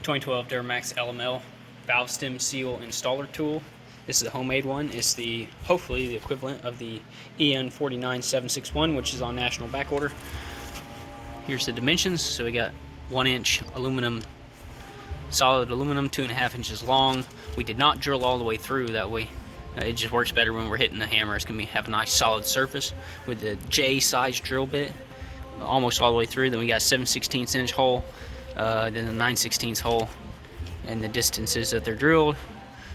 2012 Duramax LML valve stem seal installer tool. This is a homemade one. It's hopefully the equivalent of the EN49761, which is on national back order. Here's the dimensions. So we got 1-inch aluminum, solid aluminum, 2.5 inches long. We did not drill all the way through. That way it just works better when we're hitting the hammer. It's gonna have a nice solid surface with the J size drill bit almost all the way through. Then we got 7/16 inch hole, then the 9/16 hole, and the distances that they're drilled.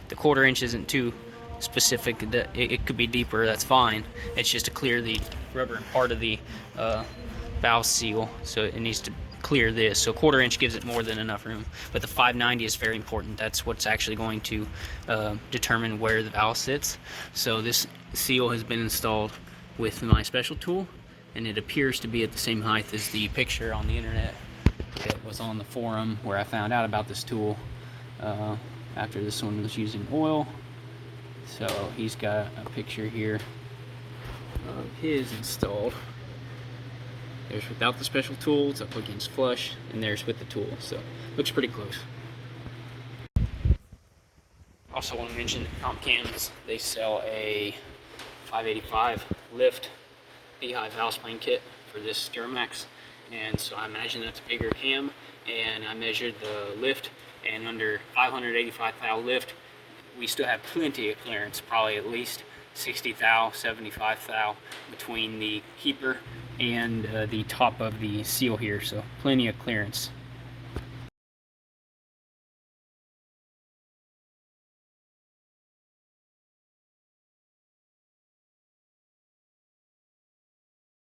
The 1/4 inch isn't too specific. It could be deeper, that's fine. It's just to clear the rubber part of the valve seal, so it needs to clear this. So 1/4 inch gives it more than enough room, but the 590 is very important. That's what's actually going to determine where the valve sits. So this seal has been installed with my special tool, and it appears to be at the same height as the picture on the internet that was on the forum where I found out about this tool after this one was using oil. So he's got a picture here of his installed. There's without the special tool, it's up against flush, and there's with the tool, so looks pretty close. Also want to mention that Comp Cams, they sell a 585 lift beehive valve spring kit for this Duramax, and so I imagine that's a bigger cam, and I measured the lift, and under 585 thou lift we still have plenty of clearance, probably at least 60 thou, 75 thou between the keeper and the top of the seal here, so plenty of clearance.